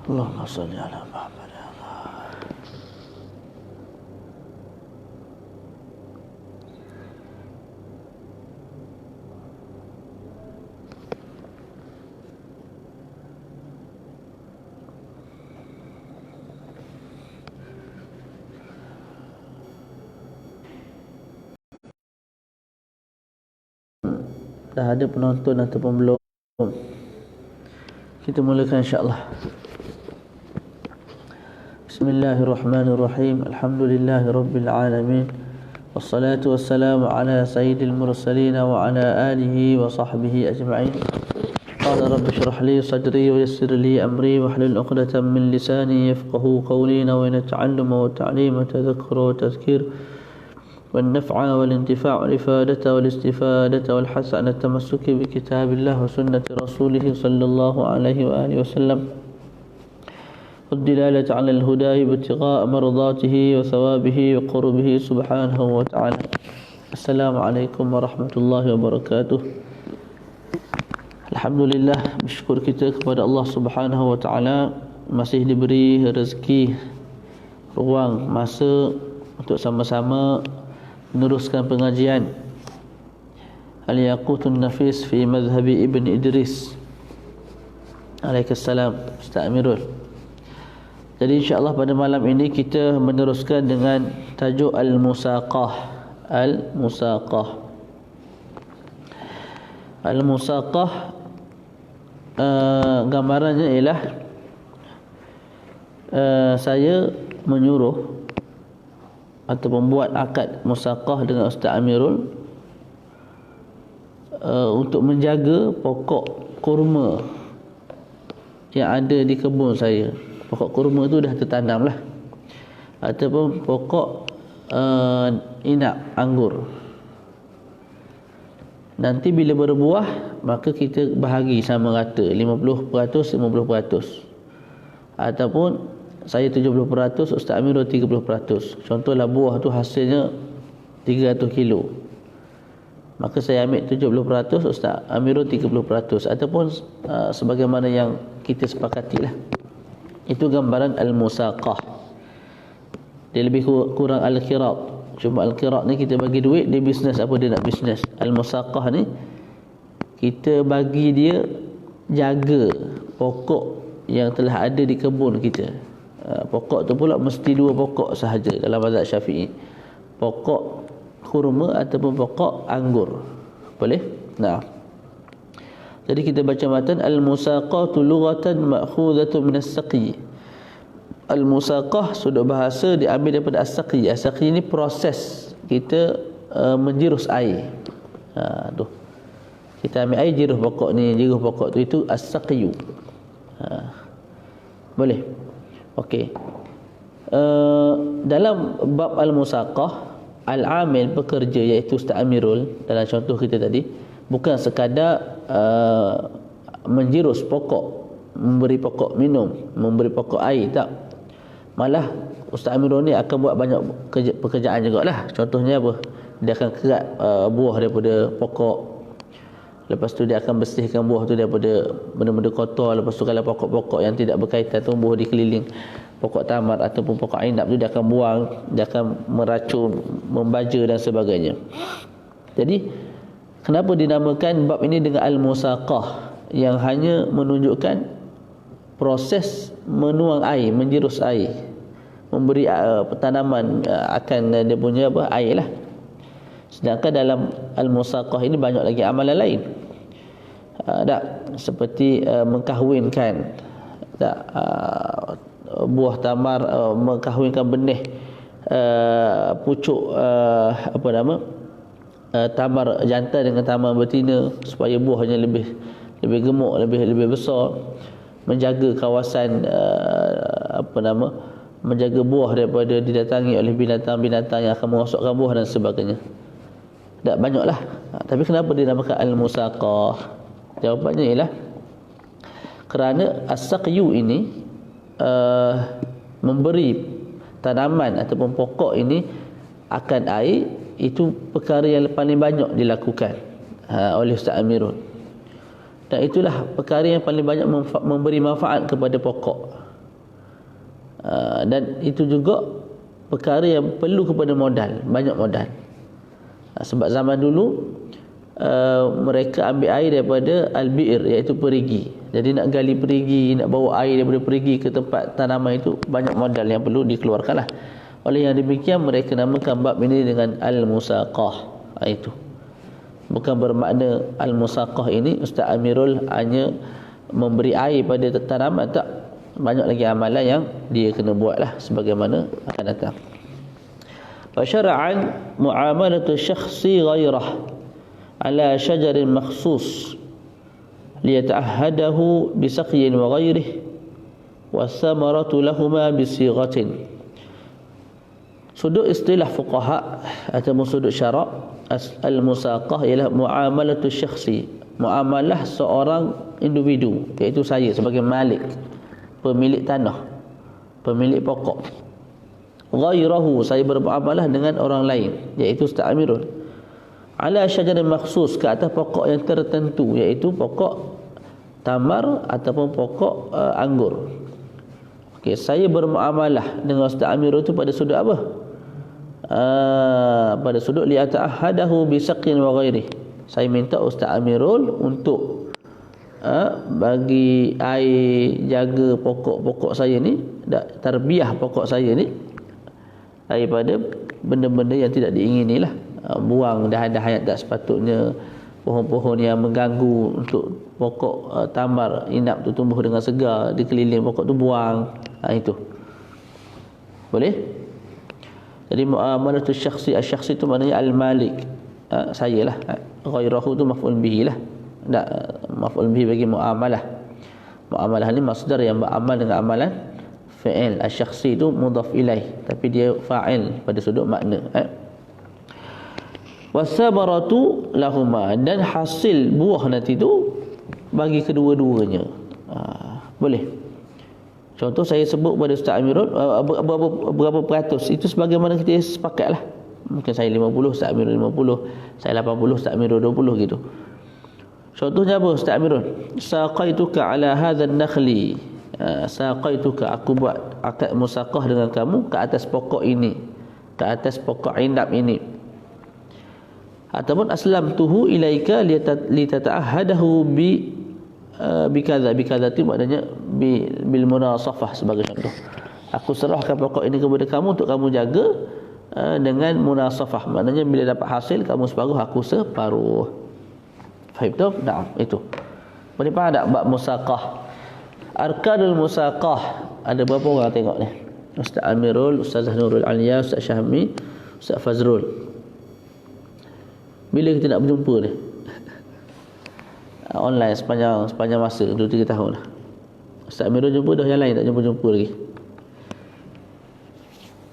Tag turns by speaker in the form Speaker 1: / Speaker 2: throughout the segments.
Speaker 1: Allahumma salli ala Muhammad. Dah ada penonton ataupun belum? Kita mulakan insya-Allah. Bismillahirrahmanirrahim. Alhamdulillahirabbil alamin. Wassalatu wassalamu ala sayyidil mursalin wa ala alihi wa sahbihi ajma'in. Qala rabbi shrah li sadri wa yassir li amri wahlul 'uqdatam min lisani yafqahu qawli. Wa nata'allama wa ta'lima tadhakkura wa tadhkir والنفع والانتفاع والإفادة والاستفادة والحسن التمسك بكتاب الله وسنة رسوله صلى الله عليه وآله وسلم والدلالة على الهدى ابتغاء مرضاته وثوابه وقربه سبحانه وتعالى. السلام عليكم ورحمة الله وبركاته. Alhamdulillah, bersyukur kita kepada Allah Subhanahu wa taala masih diberi rezeki, ruang, masa untuk sama-sama meneruskan pengajian Al-Yaqutun Nafis fi Madhhabi Ibn Idris alaihissalam, Ustaz Amirul. Jadi insya-Allah pada malam ini kita meneruskan dengan tajuk Al-Musaqah. Al-Musaqah Al-Musaqah gambarannya ialah saya menyuruh ataupun buat akad musaqah dengan Ustaz Amirul untuk menjaga pokok kurma yang ada di kebun saya. Pokok kurma tu dah tertanam lah, ataupun pokok inap anggur. Nanti bila berbuah maka kita bahagi sama rata 50%, 50%, ataupun saya 70%, Ustaz Amirul 30%. Contohlah buah tu hasilnya 300 kilo, maka saya ambil 70%, Ustaz Amirul 30%, ataupun sebagaimana yang kita sepakatilah. Itu gambaran al-musaqah. Dia lebih kurang al-qirat. Cuma al-qirat ni kita bagi duit, dia bisnes apa dia nak bisnes. Al-musaqah ni kita bagi dia jaga pokok yang telah ada di kebun kita. Pokok tu pula mesti 2 pokok sahaja dalam mazhab Syafi'i. Pokok kurma ataupun pokok anggur. Boleh? Nah. Jadi kita baca matan al-musaqatu lughatan ma'khudhatun min as-saqi. Al-musaqah sudut bahasa diambil daripada as-saqi. As-saqi ni proses kita menjirus air. Tu. Kita ambil air jiruh pokok ni, jiruh pokok tu, itu as-saqiyu. Boleh? Okey. Dalam bab al-musaqah, al-amil pekerja iaitu Ustaz Amirul dalam contoh kita tadi bukan sekadar menjirus pokok, memberi pokok minum, memberi pokok air, tak. Malah Ustaz Amirul ni akan buat banyak pekerjaan jugalah. Contohnya apa? Dia akan kerat buah daripada pokok. Lepas tu dia akan bersihkan buah tu daripada benda-benda kotor. Lepas tu kalau pokok-pokok yang tidak berkaitan tumbuh di keliling pokok tamar ataupun pokok ainab tu dia akan buang, dia akan meracun, membaja dan sebagainya. Jadi kenapa dinamakan bab ini dengan al-musaqah, yang hanya menunjukkan proses menuang air, menjirus air, memberi tanaman akan dia punya air lah. Sedangkan dalam al-musaqah ini banyak lagi amalan lain. Tak, seperti mengkahwinkan, tak, buah tamar, mengkahwinkan benih pucuk tamar jantan dengan tamar betina supaya buahnya lebih gemuk, lebih besar, menjaga kawasan menjaga buah daripada didatangi oleh binatang-binatang yang akan merosokkan buah dan sebagainya. Tak banyaklah. Tapi kenapa dinamakan al-musaqah? Jawapannya ialah kerana as-saqyu ini memberi tanaman ataupun pokok ini akan air, itu perkara yang paling banyak dilakukan oleh Ustaz Amirul. Dan itulah perkara yang paling banyak memberi manfaat kepada pokok. Dan itu juga perkara yang perlu kepada modal, banyak modal. Sebab zaman dulu mereka ambil air daripada al-bi'r, iaitu perigi. Jadi nak gali perigi, nak bawa air daripada perigi ke tempat tanaman itu banyak modal yang perlu dikeluarkan lah. Oleh yang demikian mereka namakan bab ini dengan al-musaqah. Itu bukan bermakna al-musaqah ini Ustaz Amirul hanya memberi air pada tanaman, tak. Banyak lagi amalan yang dia kena buat lah, sebagaimana akan datang. Wa syara'an muamalatu syakhsi ghairah ala syajarin makhsus liyata'ahadahu bisaqyin wa ghairihi wa thamaratu lahuma bisighatin. Sudut istilah fuqaha atau sudut syarak al-musaqah ialah muamalatu syakhsi, muamalah seorang individu, iaitu saya sebagai malik, pemilik tanah, pemilik pokok. Ghairahu, saya bermuamalah dengan orang lain, iaitu Ustaz Amirul, ala syajarin makhsus, ke atas pokok yang tertentu, iaitu pokok tamar ataupun pokok anggur. Okey, saya bermuamalah dengan Ustaz Amirul itu pada sudut apa? Pada sudut li'ata'ahadahu bisaqin wa ghairihi. Saya minta Ustaz Amirul untuk bagi air, jaga pokok-pokok saya ni, tarbiyah pokok saya ni daripada benda-benda yang tidak diingini lah. Buang dahan-dahan yang tak sepatutnya, pohon-pohon yang mengganggu untuk pokok tamar inap tu tumbuh dengan segar, di keliling pokok tu buang. Itu boleh. Jadi muamalatu syakhsi, asy-syakhsi tu maknanya al-malik, saya lah. Ghairahu tu maf'ul bihi lah. Tak, maf'ul bihi bagi muamalah. Muamalah ni masdar yang beramal dengan amalan fi'il. Asy-syakhsi tu mudhaf ilaih, tapi dia fa'il pada sudut makna. Wasabaratu lahuma, dan hasil buah nanti tu bagi kedua-duanya. Boleh. Contoh saya sebut pada Ustaz Amirul berapa peratus, itu sebagaimana kita sepakat lah. Mungkin saya 50, Ustaz Amirul 50, saya 80, Ustaz Amirul 20 gitu. Contohnya apa Ustaz Amirul? Saqaituka ala hadzal nakhli. Saqaituka, aku buat akad musaqah dengan kamu ke atas pokok ini, ke atas pokok inab ini. Ataupun aslamtuhu ilaika litata'ahadahu bikadza tu maknanya bil munasafah sebagai contoh. Aku serahkan pokok ini kepada kamu untuk kamu jaga dengan munasafah, maknanya bila dapat hasil kamu separuh, aku separuh. Faham tu? Naam, itu. Boleh faham tak bab musaqah? Arkanul musaqah ada berapa orang tengok ni? Ustaz Amirul, Ustaz Nurul Aliyah, Ustaz Syahmi, Ustaz Fazrul. Bila kita nak berjumpa ni? Online sepanjang masa 2-3 tahun lah. Ustaz Amirul jumpa dah, yang lain tak jumpa lagi.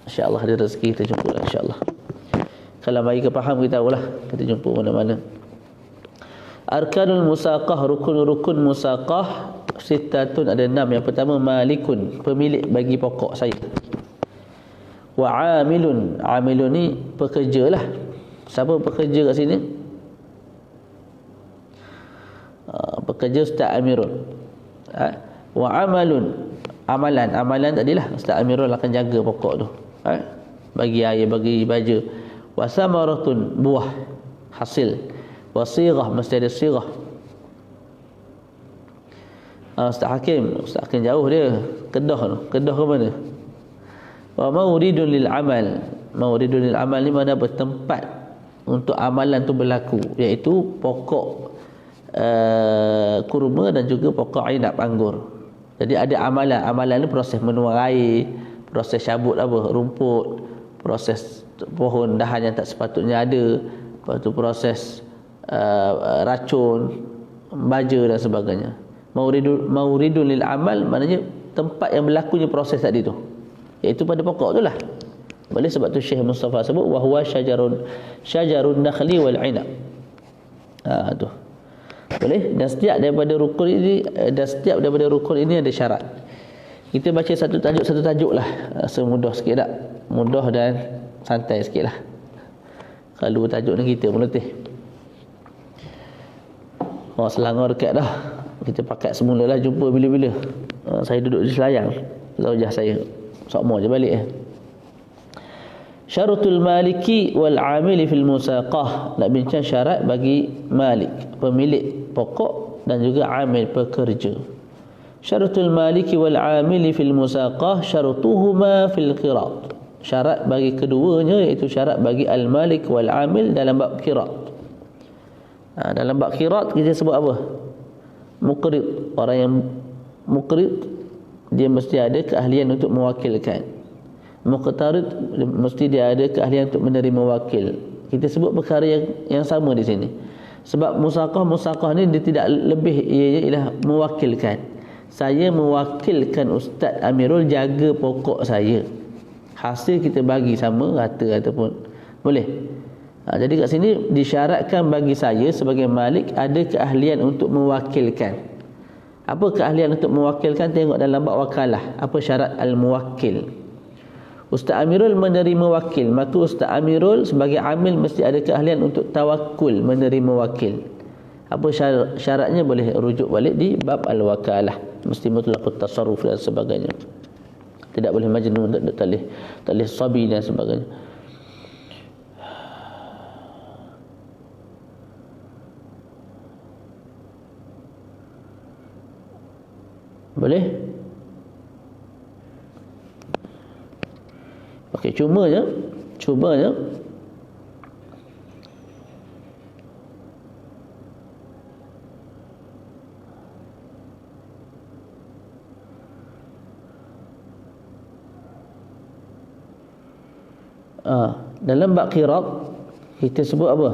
Speaker 1: InsyaAllah ada rezeki kita jumpa lah, insyaAllah. Kalau bagi kepaham kita tahulah, kita jumpa mana-mana. Arkanul musaqah, rukun-rukun musaqah sittatun, ada 6. Yang pertama malikun, pemilik bagi pokok saya. Wa amilun, amilun ni pekerja lah. Siapa pekerja kat sini? Pekerja Ustaz Amirul. Wa amalun, amalan tadilah Ustaz Amirul akan jaga pokok tu, bagi air, bagi baja. Wa samaratun, buah, hasil. Wa sirah, mesti ada sirah. Ustaz Hakim jauh dia, Kedah ke mana? Wa mauridun lil amal, mauridun lil amal ni mana? Bertempat untuk amalan tu berlaku, iaitu pokok kurma dan juga pokok inab anggur. Jadi ada amalan ni proses menuang air, proses cabut rumput, proses pohon dahan yang tak sepatutnya ada, lepas tu proses racun, baja dan sebagainya. Mauridun lil amal maknanya tempat yang berlakunya proses tadi tu, iaitu pada pokok tu lah. Boleh, sebab tu Syekh Mustafa sebut wa huwa syajarun nakhli wal inab. Tu boleh. Dan setiap daripada rukun ini ada syarat. Kita baca satu tajuk lah, semudah sikit tak? Mudah dan santai sikit lah. Kalau tajuk ni kita meletih. Selangor dekat dah. Kita pakat semula lah, jumpa bila-bila. Saya duduk di Selayang, zaujah saya Sama je balik Syaratul maliki wal amili fil musaqah. Nak bincang syarat bagi malik, pemilik pokok, dan juga amil, pekerja. Syaratul maliki wal amili fil musaqah syaratuhuma fil qirat. Syarat bagi keduanya iaitu syarat bagi al malik wal amil dalam bab qirat. Dalam bab qirat kita sebut apa? Muqrid. Orang yang muqrid dia mesti ada keahlian untuk mewakilkan. Muqtarid mesti dia ada keahlian untuk menerima wakil. Kita sebut perkara yang sama di sini. Sebab musaqah ni dia tidak lebih, ia ialah mewakilkan. Saya mewakilkan Ustaz Amirul jaga pokok saya. Hasil kita bagi sama rata ataupun boleh. Jadi kat sini disyaratkan bagi saya sebagai malik ada keahlian untuk mewakilkan. Apa keahlian untuk mewakilkan? Tengok dalam bab wakalah. Apa syarat al-muwakkil? Ustaz Amirul menerima wakil, maka Ustaz Amirul sebagai amil mesti ada keahlian untuk tawakul, menerima wakil. Apa syaratnya? Boleh rujuk balik di bab al-wakalah. Mesti mutlaqut tasarruf dan sebagainya. Tidak boleh majnun, tak boleh sabi dan sebagainya. Boleh? Okey, cumanya dalam bab qirat kita sebut apa?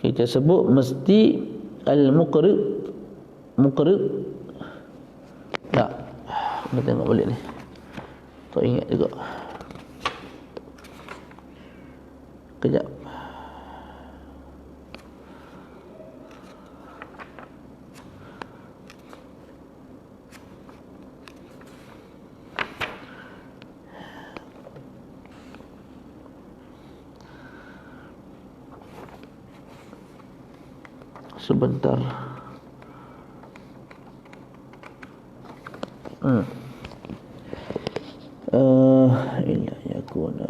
Speaker 1: Kita sebut mesti al-muqrid. Tak. Kita tengok balik ni. Tak ingat juga. Kejap. Sebentar. Illa yakuna.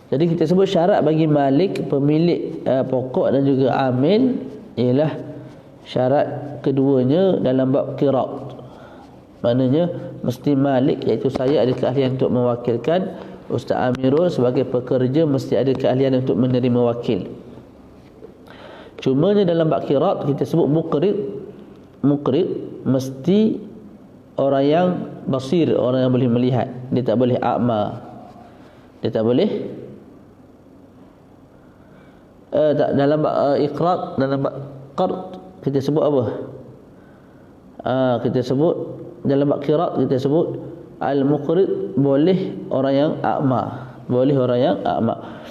Speaker 1: Jadi kita sebut syarat bagi malik, pemilik pokok dan juga amil ialah syarat keduanya dalam bab qirat. Maknanya mesti malik, iaitu saya ada keahlian untuk mewakilkan. Ustaz Amirul sebagai pekerja mesti ada keahlian untuk menerima wakil. Cumanya dalam bab qirat kita sebut muqrid mesti orang yang basir, orang yang boleh melihat. Dia tak boleh a'ma. Dia tak boleh dalam bab iqrat, dalam bab qard kita sebut apa? Kita sebut dalam bab qirat kita sebut al-muqrid boleh orang yang a'ma, boleh orang yang a'ma.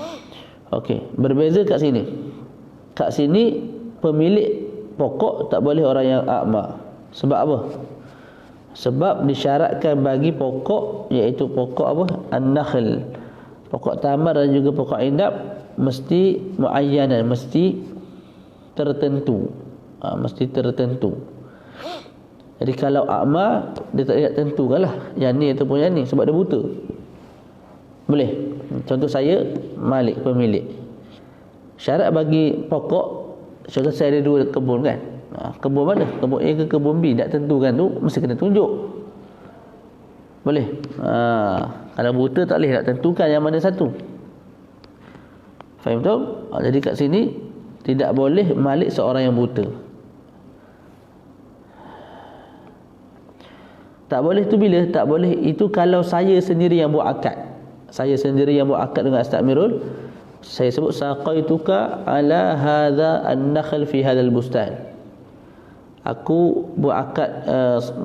Speaker 1: Okey, berbeza kat sini. Kat sini pemilik pokok tak boleh orang yang a'ma. Sebab apa? Sebab disyaratkan bagi pokok, iaitu pokok apa? An-nakhl. Pokok tamar dan juga pokok indab mesti muayyanan, mesti tertentu. Mesti tertentu. Jadi kalau a'ma, dia tak nak tentukanlah yang ni ataupun yang ni, sebab dia buta. Boleh. Contoh saya malik, pemilik. Syarat bagi pokok, contoh saya ada 2 kebun kan. Kebun mana? Kebun A ke kebun B, tak tentukan tu mesti kena tunjuk. Boleh. Kalau buta tak boleh nak tentukan yang mana satu. Faham betul? Jadi kat sini tidak boleh malik seorang yang buta. Tak boleh tu bila? Tak boleh itu kalau saya sendiri yang buat akad. Saya sendiri yang buat akad dengan Ustaz Amirul. Saya sebut saqaituka ala hadha an-nakhl fi hadzal bustan. Aku buat akad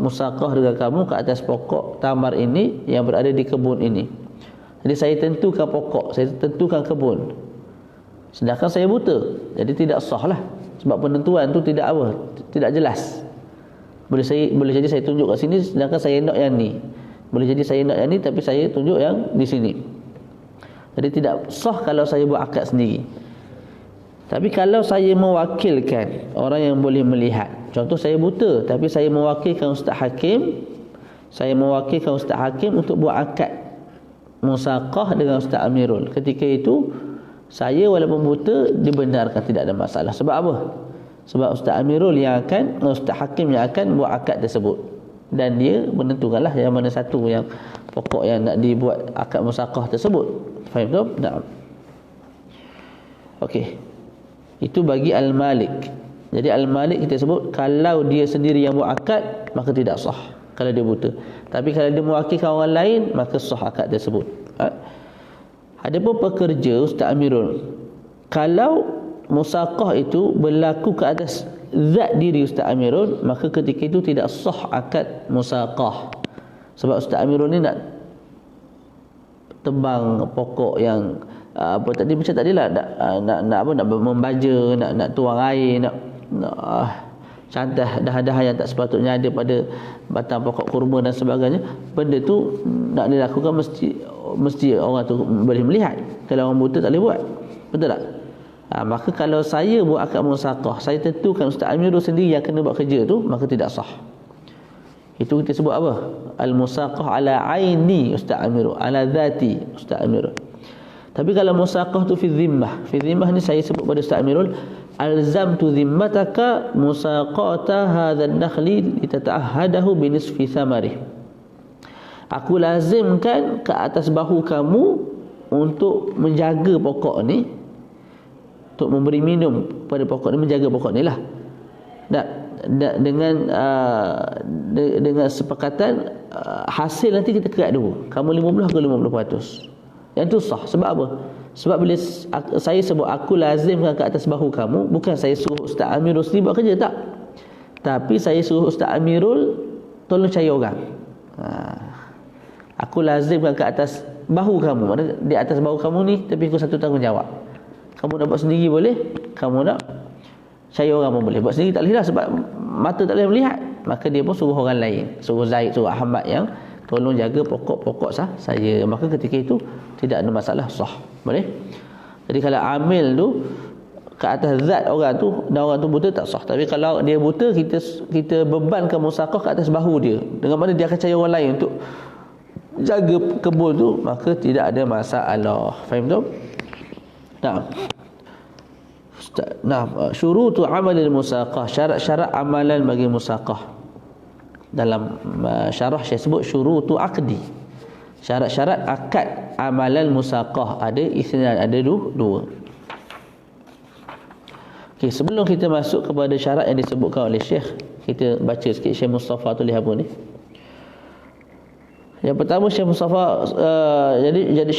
Speaker 1: musaqah dengan kamu ke atas pokok tamar ini yang berada di kebun ini. Jadi saya tentukan pokok, saya tentukan kebun. Sedangkan saya buta. Jadi tidak sah lah. Sebab penentuan tu tidak apa? Tidak jelas. Boleh jadi saya tunjuk kat sini sedangkan saya nak yang ni. Boleh jadi saya nak yang ni tapi saya tunjuk yang di sini. Jadi tidak sah kalau saya buat akad sendiri. Tapi kalau saya mewakilkan orang yang boleh melihat, contoh saya buta tapi saya mewakilkan Ustaz Hakim, untuk buat akad musaqah dengan Ustaz Amirul. Ketika itu saya walaupun buta dibenarkan, tidak ada masalah. Sebab apa? Sebab Ustaz Amirul Ustaz Hakim yang akan buat akad tersebut, dan dia menentukanlah yang mana satu yang pokok yang nak dibuat akad musaqah tersebut. Faham tak? Naam. Okey. Itu bagi al-malik. Jadi al-malik kita sebut kalau dia sendiri yang buat akad maka tidak sah kalau dia buta. Tapi kalau dia mewakilkan orang lain maka sah akad tersebut. Adapun pekerja Ustaz Amirul, kalau musaqah itu berlaku ke atas zat diri Ustaz Amirul, maka ketika itu tidak sah akad musaqah. Sebab Ustaz Amirul ni nak tebang pokok yang apa tadi macam tadilah nak membaja, nak tuang air, nak cantah dahan-dahan yang tak sepatutnya ada pada batang pokok kurma dan sebagainya. Benda tu nak dilakukan mesti orang tu boleh melihat. Kalau orang buta tak boleh buat. Betul tak? Maka kalau saya buat akad musaqah, saya tentukan Ustaz Amirul sendiri yang kena buat kerja tu, maka tidak sah. Itu kita sebut apa? Al-musaqah ala aini Ustaz Amirul, ala dhati Ustaz Amirul. Tapi kalau musaqah tu fi dhimmah ni saya sebut pada Ustaz Amirul, alzamtu dhimmataka musaqata hadha an-nakhli litata'ahadahu bi nisfi thamarih. Aku lazimkan ke atas bahu kamu untuk menjaga pokok ni, untuk memberi minum pada pokok ni, menjaga pokok ni lah. Dengan sepakatan hasil nanti kita kerat dulu. Kamu 50 ke 50%. Yang tu sah. Sebab apa? Sebab bila saya sebut aku lazimkan ke atas bahu kamu, bukan saya suruh Ustaz Amirul sendiri buat kerja, tak. Tapi saya suruh Ustaz Amirul tolong cari orang. Aku lazimkan ke atas bahu kamu. Maksudnya di atas bahu kamu ni, tapi aku satu tanggungjawab. Kamu nak buat sendiri boleh, kamu nak cari orang pun boleh. Buat sendiri tak boleh lah, sebab mata tak boleh melihat. Maka dia pun suruh orang lain, suruh Zaid, suruh Ahmad yang tolong jaga pokok-pokok saya. Maka ketika itu tidak ada masalah, sah. Boleh? Jadi kalau amil tu ke atas zat orang tu dan orang tu buta, tak sah. Tapi kalau dia buta, kita bebankan musaqah ke atas bahu dia, dengan mana dia akan cari orang lain untuk jaga kebun tu, maka tidak ada masalah. Faham tak? Syurutu amalil musaqah, syarat-syarat amalan bagi musaqah. Dalam syarah saya sebut syurutu aqdi, syarat-syarat akad amalan musaqah. Ada isnan, ada dua. Okey, sebelum kita masuk kepada syarat yang disebutkan oleh Syekh, kita baca sikit Syekh Mustafa tulis apa ni. Yang pertama Syekh Mustafa jadi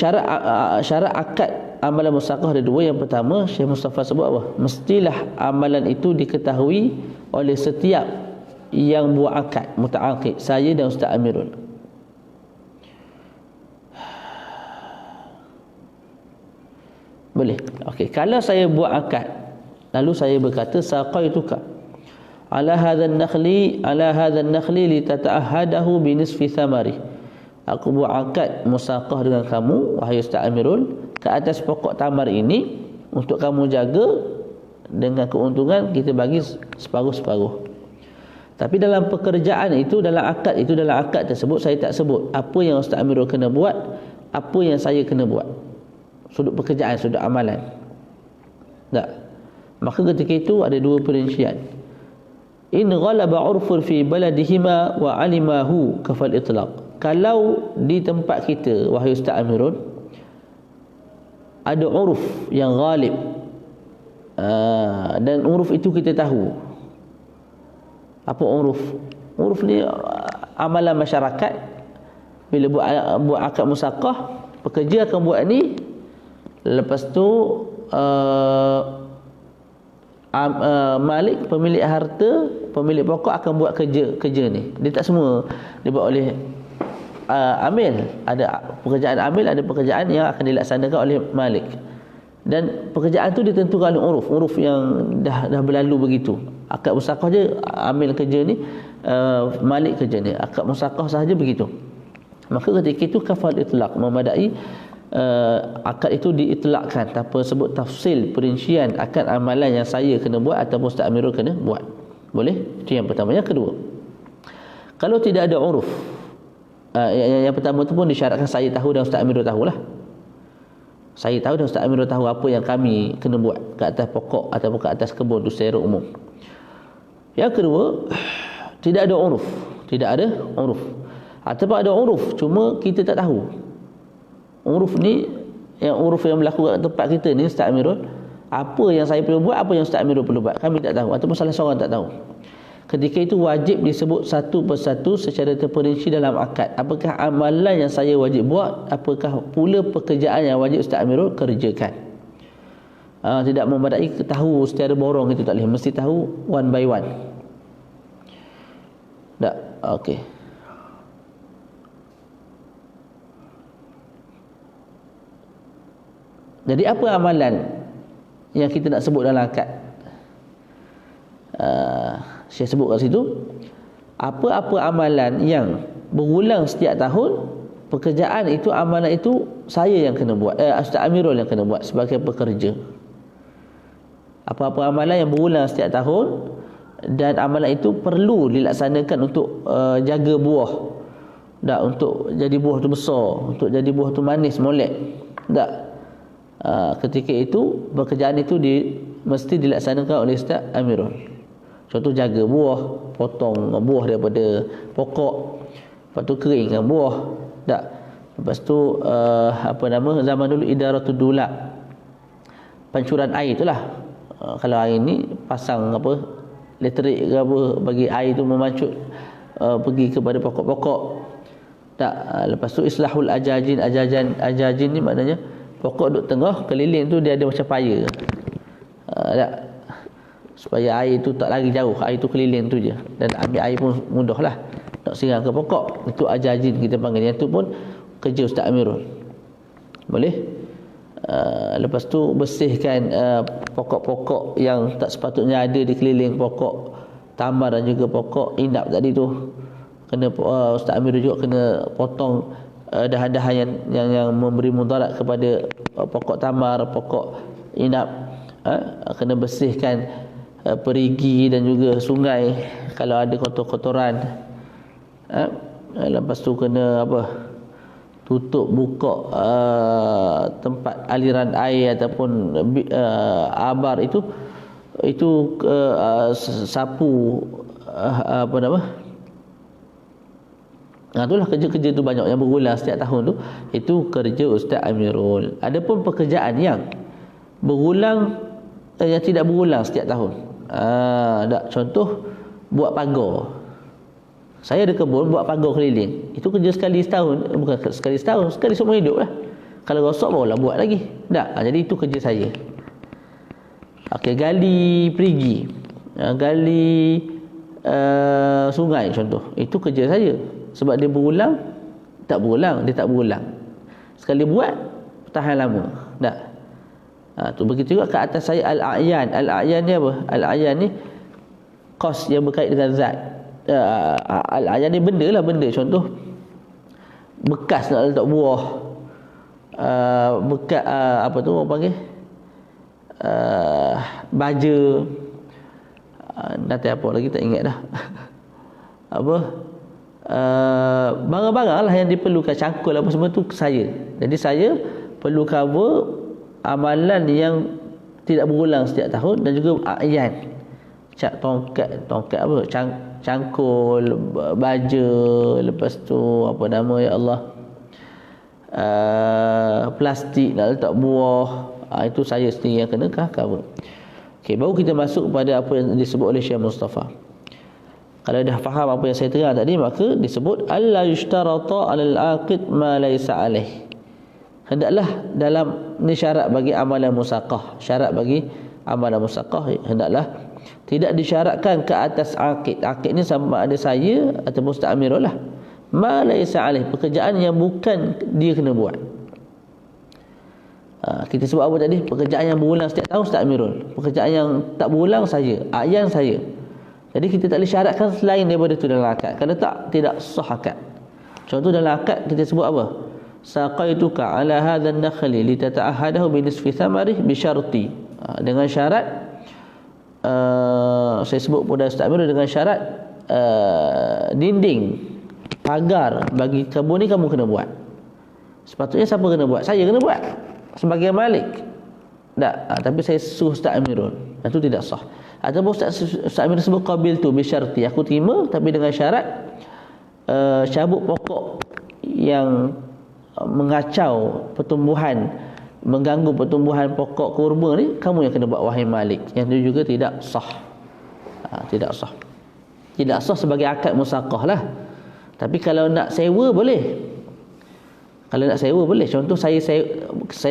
Speaker 1: syarat akad amalan musaqah ada dua. Yang pertama Syekh Mustafa sebut apa? Mestilah amalan itu diketahui oleh setiap yang buat akad, muta'aqid, saya dan Ustaz Amirul. Boleh? Okey, kalau saya buat akad lalu saya berkata saqaituka ala hadzal nakhli li tata'ahadahu bi nisfi thamari. Aku buat akad musaqah dengan kamu wahai Ustaz Amirul ke atas pokok tamar ini untuk kamu jaga, dengan keuntungan kita bagi separuh-separuh. Tapi dalam pekerjaan itu, dalam akad tersebut saya tak sebut apa yang Ustaz Amirul kena buat, apa yang saya kena buat. Sudut pekerjaan, sudut amalan. Tak. Maka ketika itu ada dua perincian. In ghalaba 'urfun fi baladihima wa 'alimahu kafal itlaq. Kalau di tempat kita wahai Ustaz Amirul ada uruf yang ghalib, dan uruf itu kita tahu. Apa uruf? Uruf ni amalan masyarakat. Bila buat akad musaqah, pekerja akan buat ni, lepas tu malik, pemilik harta, pemilik pokok akan buat kerja ni. Dia tak semua dibuat oleh amil. Ada pekerjaan amil, ada pekerjaan yang akan dilaksanakan oleh malik. Dan pekerjaan tu ditentukan oleh uruf yang dah berlalu begitu. Akad musaqah je amil kerja ni, malik kerja ni. Akad musaqah sahaja begitu. Maka ketika itu kafal itlaq, memadai akad itu diitlakkan tanpa sebut tafsil, perincian akan amalan yang saya kena buat ataupun Ustaz Amirul kena buat. Boleh? Itu yang pertama. Yang kedua, kalau tidak ada uruf, yang pertama tu pun disyaratkan saya tahu dan Ustaz Amirul tahulah. Saya tahu dan Ustaz Amirul tahu apa yang kami kena buat ke atas pokok ataupun ke atas kebun tu secara umum. Yang kedua, tidak ada uruf. Tidak ada uruf. Ataupun ada uruf, cuma kita tak tahu. Uruf ni, uruf yang berlaku kat tempat kita ni, Ustaz Amirul, apa yang saya perlu buat, apa yang Ustaz Amirul perlu buat, kami tak tahu, ataupun salah seorang tak tahu. Ketika itu wajib disebut satu persatu secara terperinci dalam akad. Apakah amalan yang saya wajib buat, apakah pula pekerjaan yang wajib Ustaz Amirul kerjakan. Tidak memadai tahu secara borong, itu tak boleh, mesti tahu one by one. Tak? Okey. Jadi apa amalan yang kita nak sebut dalam akad? Saya sebut kat situ, apa-apa amalan yang berulang setiap tahun, pekerjaan itu, amalan itu saya yang kena buat, Ustaz Amirul yang kena buat sebagai pekerja. Apa-apa amalan yang berulang setiap tahun dan amalan itu perlu dilaksanakan untuk jaga buah, tak, untuk jadi buah tu besar, untuk jadi buah tu manis molek, tak. Ketika itu pekerjaan itu mesti dilaksanakan oleh Ustaz Amirul. Contoh jaga buah, potong buah daripada pokok, lepas tu keringkan buah, tak. Lepas tu zaman dulu idaratul dulab, pancuran air itulah. Kalau hari ni pasang elektrik ke apa, bagi air tu memancut pergi kepada pokok-pokok, tak. Lepas tu islahul ajajin ni maknanya pokok duduk tengah, keliling tu dia ada macam paya, tak, supaya air tu tak lari jauh, air tu keliling tu je, dan ambil air pun mudahlah, nak siram ke pokok. Itu ajajin kita panggil. Yang tu pun kerja Ustaz Amirul. Boleh. Lepas tu bersihkan pokok-pokok yang tak sepatutnya ada di keliling pokok tamar dan juga pokok inap tadi tu. Kena Ustaz Amirul juga kena potong dahan-dahan yang memberi mudarat kepada pokok tamar, pokok inap. Kena bersihkan perigi dan juga sungai kalau ada kotor-kotoran. Lepas tu kena tutup buka tempat aliran air ataupun abar itu sapu itulah kerja-kerja tu banyak yang berulang setiap tahun tu. Itu kerja Ustaz Amirul. Adapun pekerjaan yang berulang, yang tidak berulang setiap tahun, contoh buat pagar. Saya ada kebun, buat pagar keliling. Itu kerja sekali setahun, bukan sekali setahun, sekali seumur hidup lah. Kalau rosak barulah buat lagi. Tak. Jadi itu kerja saya. Okey, gali perigi, gali sungai contoh. Itu kerja saya. Sebab dia berulang, dia tak berulang. Sekali buat, tahan lama. Tak. Tu begitu juga ke atas saya al-a'yan. Al-a'yan ni apa? Al-a'yan ni kos yang berkait dengan zat. Al-a'yan ni benda. Contoh bekas nak letak buah, bekas orang panggil baja, nanti apa lagi tak ingat dah. Barang-barang lah yang diperlukan, cangkul apa semua tu saya. Jadi saya perlu cover amalan yang tidak berulang setiap tahun dan juga a'yan. Tongkat cangkul, baja, lepas tu plastik nak letak buah, itu saya sendiri yang kena cover. Okey, baru kita masuk kepada apa yang disebut oleh Syekh Mustafa. Kalau dah faham apa yang saya terang tadi, maka disebut alla yushtarata 'alal 'aqid ma laysa 'alaih. Hendaklah dalam ni syarat bagi amalan musaqah. Syarat bagi amalan musaqah hendaklah tidak disyaratkan ke atas aqid. Aqid ni sama ada saya atau Ustaz Amirul lah. Ma laysa 'alaih, pekerjaan yang bukan dia kena buat. Kita sebut apa tadi? Pekerjaan yang berulang setiap tahun Ustaz Amirul. Pekerjaan yang tak berulang saya, a'yan saya. Jadi kita tak boleh syaratkan selain daripada itu dalam akad. Kalau tak, tidak sah akad. Contoh dalam akad kita sebut apa? Saqaituka ala hadha an-nakhli litata'ahadahu bi nisfi thamarih bi syarti. Dengan syarat saya sebut pada Ustaz Amir dengan syarat dinding pagar bagi kebun ni kamu kena buat. Sepatutnya siapa kena buat? Saya kena buat sebagai malik. Tak, tapi saya suruh Ustaz Amirul. Itu tidak sah. Ataupun Ustaz Amir sebut qabil tu bi syarti, aku terima tapi dengan syarat cabut pokok yang mengacau pertumbuhan, mengganggu pertumbuhan pokok kurma ni, kamu yang kena buat wahai malik. Yang itu juga tidak sah. Tidak sah. Tidak sah sebagai akad musaqah lah. Tapi kalau nak sewa boleh. Kalau nak sewa boleh. Contoh saya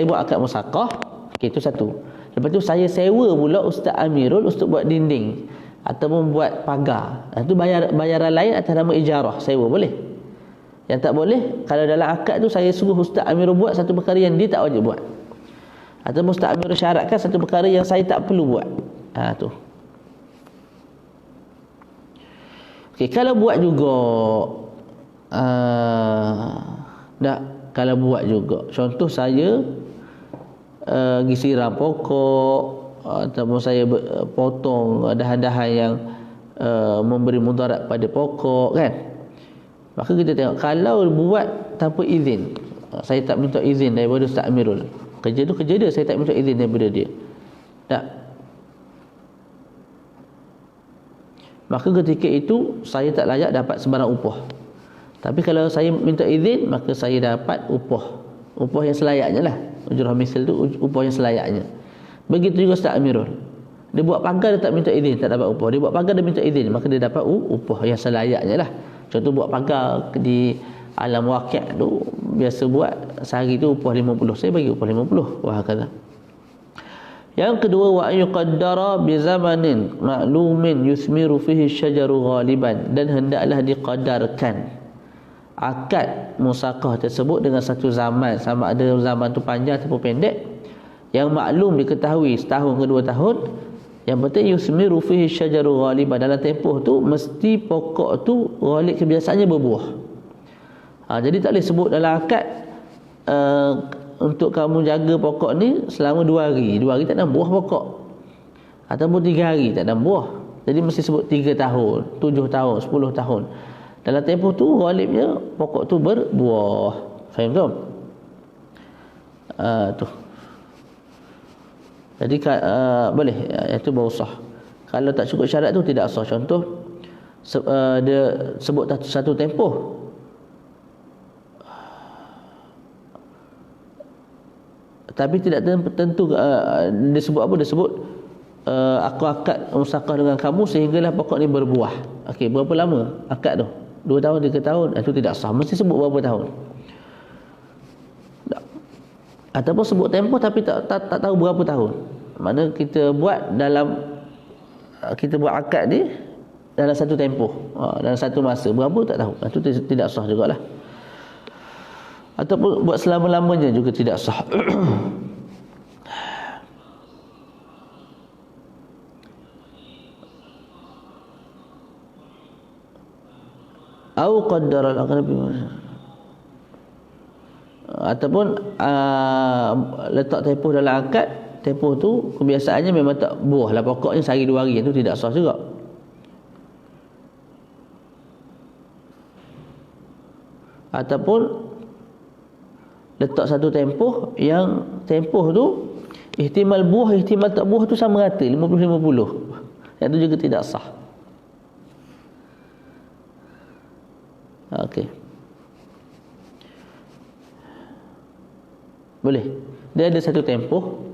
Speaker 1: buat akad musaqah, okay, itu satu. Lepas tu saya sewa pula Ustaz Amirul untuk buat dinding ataupun buat pagar. Itu bayaran lain atas nama ijarah, sewa boleh. Yang tak boleh, kalau dalam akad tu saya suruh Ustaz Amirul buat satu perkara yang dia tak wajib buat, ataupun Ustaz Amirul syaratkan satu perkara yang saya tak perlu buat. Tu. Okey, kalau buat juga kalau buat juga, contoh saya pergi siram pokok, ataupun saya potong dahan-dahan yang memberi mudarat pada pokok, kan? Maka kita tengok, kalau buat tanpa izin, saya tak minta izin daripada Ustaz Amirul, kerja tu kerja dia, saya tak minta izin daripada dia, tak, maka ketika itu saya tak layak dapat sebarang upah. Tapi kalau saya minta izin, maka saya dapat upah yang selayaknya lah. Ujrah misal tu upah yang selayaknya. Begitu juga Ustaz Amirul, dia buat pagar dia tak minta izin, tak dapat upah. Dia buat pagar dia minta izin, maka dia dapat upah yang selayaknya lah. Contoh buat pagar di alam waqi' tu, biasa buat sehari tu upah 50, saya bagi upah 50. Wah, kata. Yang kedua, wa yuqaddara bi zamanin ma'lumin yusmiru fihi syajaru ghaliban, dan hendaklah diqadarkan akad musaqah tersebut dengan satu zaman, sama ada zaman tu panjang ataupun pendek, yang maklum diketahui setahun ke 2 tahun. Yang penting yusmiru fihi syajaru ghaliban, dalam tempoh tu mesti pokok tu ghalib kebiasaannya berbuah. Jadi tak boleh sebut dalam akad untuk kamu jaga pokok ni selama 2 hari. 2 hari tak ada buah pokok, ataupun 3 hari tak ada buah. Jadi mesti sebut 3 tahun, 7 tahun, 10 tahun. Dalam tempoh tu ghalibnya pokok tu berbuah. Faham tak? Tu. Jadi boleh, itu baru sah. Kalau tak cukup syarat tu tidak sah. Contoh dia sebut satu tempoh, tapi tidak tentu dia sebut apa, dia sebut aku akad musaqah dengan kamu sehinggalah pokok ni berbuah. Okey, berapa lama akad tu? 2 tahun, 3 tahun? Itu tidak sah. Mesti sebut berapa tahun. Ataupun sebut tempoh tapi tak tahu berapa tahun. Mana kita buat akad ni dalam satu tempoh, dalam satu masa, berapa tak tahu. Itu tidak sah jugalah. Ataupun buat selama-lamanya juga tidak sah. Au qaddara al-aqrab, ataupun letak tempoh dalam akad, tempoh tu kebiasaannya memang tak buah lah pokoknya sehari 2 hari, itu tidak sah juga. Ataupun letak satu tempoh yang tempoh tu ihtimal buah, ihtimal tak buah tu sama rata, 50-50. Yang tu juga tidak sah. Okey. Boleh. Dia ada satu tempoh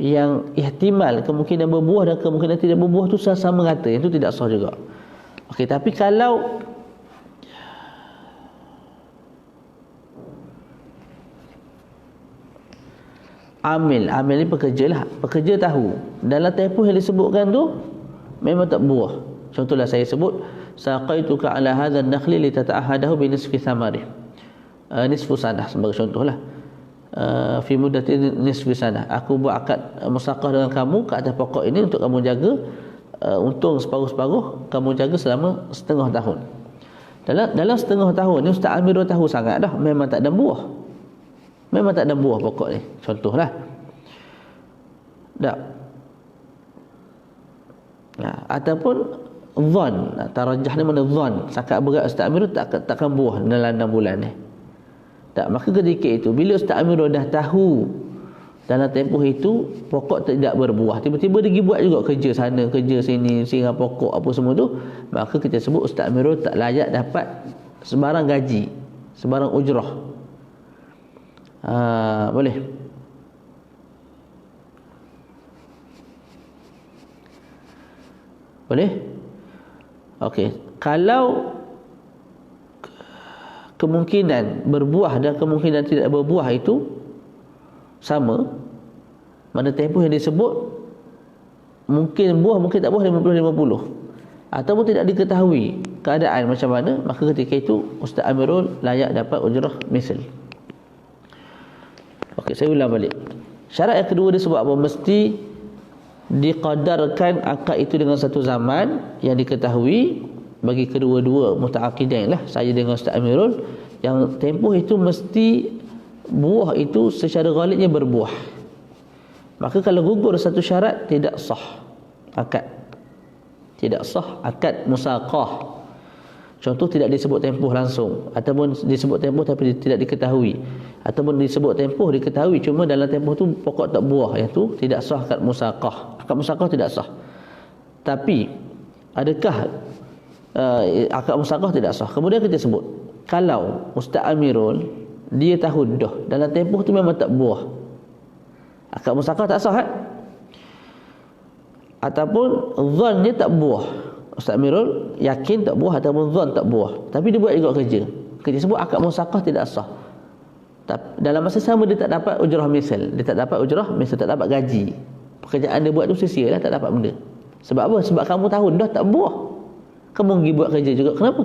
Speaker 1: yang ihtimal kemungkinan berbuah dan kemungkinan tidak berbuah tu sama rata, itu tidak sah juga. Okey, tapi kalau amil ni pekerja lah, pekerja tahu dalam tempoh yang disebutkan tu memang tak buah. Contohlah saya sebut saqaituka ala hadha an-nakhli litata'ahadahu bi nisfi thamarih, nisfu sanah sebagai contohlah. Fi muddati nisfi sanah, aku buat akad musaqah dengan kamu ke atas pokok ini untuk kamu jaga untung separuh-separuh, kamu jaga selama setengah tahun. Dalam setengah tahun ni Ustaz Amirul tahu sangat dah memang tak ada buah. Memang tak ada buah pokok ni. Contohlah. Tak. Ataupun zon, tarajah ni mana zon, sakat berat Ustaz Amirul takkan buah dalam 6 bulan ni. Tak, maka ketika itu bila Ustaz Amirul dah tahu dalam tempoh itu pokok tidak berbuah, tiba-tiba dia pergi buat juga kerja sana kerja sini, siram pokok apa semua tu, maka kita sebut Ustaz Amirul tak layak dapat sebarang gaji, sebarang ujrah. Boleh. Boleh? Okey. Kalau kemungkinan berbuah dan kemungkinan tidak berbuah itu sama, mana tempoh yang disebut mungkin buah mungkin tak buah 50-50 ataupun tidak diketahui keadaan macam mana, maka ketika itu Ustaz Amirul layak dapat ujrah misal. Okey, saya ulang balik. Syarat yang kedua dia sebut apa? Mesti diqadarkan akad itu dengan satu zaman yang diketahui bagi kedua-dua mutaaqidain lah, saya dengan Ustaz Amirul, yang tempoh itu mesti buah itu secara ghalibnya berbuah. Maka kalau gugur satu syarat tidak sah akad. Tidak sah akad musaqah. Contoh tidak disebut tempoh langsung, ataupun disebut tempoh tapi tidak diketahui, ataupun disebut tempoh diketahui cuma dalam tempoh tu pokok tak buah, yang tu tidak sah akad musaqah. Akad musaqah tidak sah. Tapi adakah akad musaqah tidak sah? Kemudian kita sebut kalau Ustaz Amirul dia tahu dah dalam tempoh tu memang tak buah, akad musaqah tak sah ataupun zon dia tak buah, Ustaz Amirul yakin tak buah ataupun zon tak buah, tapi dia buat juga kerja, kita sebut akad musaqah tidak sah. Dalam masa sama dia tak dapat ujrah misal, dia tak dapat ujrah misal, tak dapat gaji. Pekerjaan dia buat tu sia-sia lah, tak dapat benda. Sebab apa? Sebab kamu tahu dah tak buah, kamu pergi buat kerja juga, kenapa?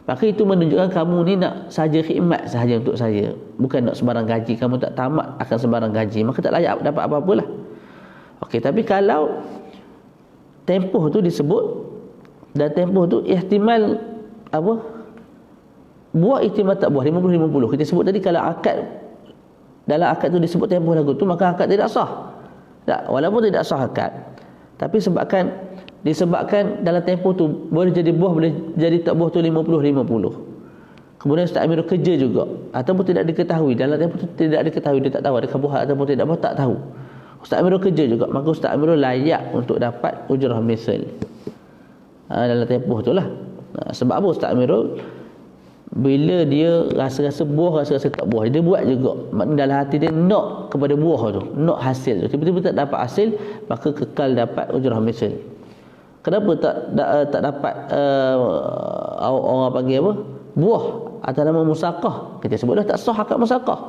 Speaker 1: Maka itu menunjukkan kamu ni nak saja khidmat sahaja untuk saya, bukan nak sebarang gaji. Kamu tak tamat akan sebarang gaji, maka tak layak dapat apa-apalah. Okey, tapi kalau tempoh tu disebut dan tempoh tu ihtimal apa? Buah ihtimal tak buah 50-50. Kita sebut tadi kalau akad, dalam akad tu disebut tempoh lagu tu, maka akad tidak sah. Tak, walaupun tidak sah akad, tapi disebabkan dalam tempoh tu boleh jadi buah, boleh jadi tak buah tu 50-50. Kemudian Ustaz Amirul kerja juga, ataupun tidak diketahui dalam tempoh tu, tidak diketahui, dia tak tahu adakah buah ataupun tidak buah, tak tahu. Ustaz Amirul kerja juga, maka Ustaz Amirul layak untuk dapat ujrah misal dalam tempoh tu lah. Sebab apa? Ustaz Amirul bila dia rasa-rasa buah, rasa-rasa tak buah, dia buat juga. Maknanya dalam hati dia nak kepada buah tu, nak hasil tu. Tiba-tiba tak dapat hasil, maka kekal dapat ujrah misal. Kenapa tak dapat orang panggil apa? Buah atas nama musaqah. Kita sebut dah tak sah akad musaqah.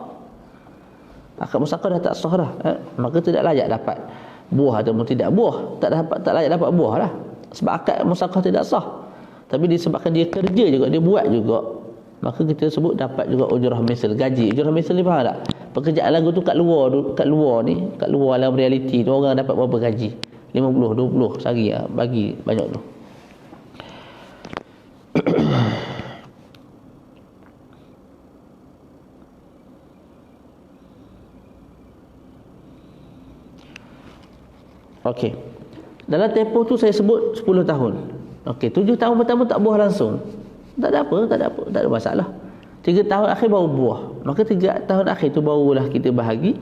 Speaker 1: Akad musaqah dah tak sah dah. Maka tidak layak dapat buah ataupun tidak buah. Tak layak dapat buah lah. Sebab akad musaqah tidak sah. Tapi disebabkan dia kerja juga, dia buat juga, maka kita sebut dapat juga ujrah misal, gaji. Ujrah misal ni faham tak? Pekerjaan lagu tu kat luar dalam realiti tu orang dapat berapa gaji? 50-20 sehari lah, bagi banyak tu. Okey. Dalam tempoh tu saya sebut 10 tahun. Okey, 7 tahun pertama tak buah langsung. Tak ada masalah. 3 tahun akhir baru buah. Maka 3 tahun akhir tu barulah kita bahagi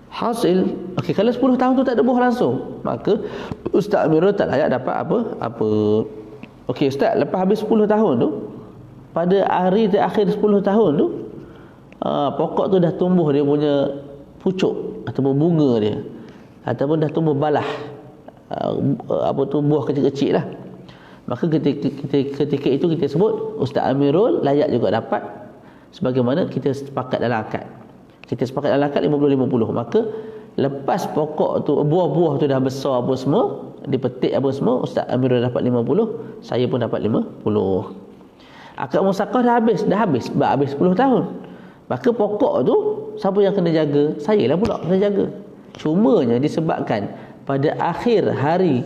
Speaker 1: hasil. Okey, kalau 10 tahun tu tak ada buah langsung, maka Ustaz Amirul tak layak dapat apa. Okey Ustaz, lepas habis 10 tahun tu, pada hari terakhir 10 tahun tu, pokok tu dah tumbuh dia punya pucuk ataupun bunga dia, ataupun dah tumbuh balah, buah kecil-kecil lah. Maka ketika itu kita sebut Ustaz Amirul layak juga dapat, sebagaimana kita sepakat dalam akad. Kita sepakat dalam akad 50-50. Maka lepas pokok tu, buah-buah tu dah besar apa semua, dipetik apa semua, Ustaz Amirul dapat 50, saya pun dapat 50. Akad musaqah dah habis 10 tahun. Maka pokok tu siapa yang kena jaga? Saya lah pula kena jaga. Cumanya disebabkan pada akhir hari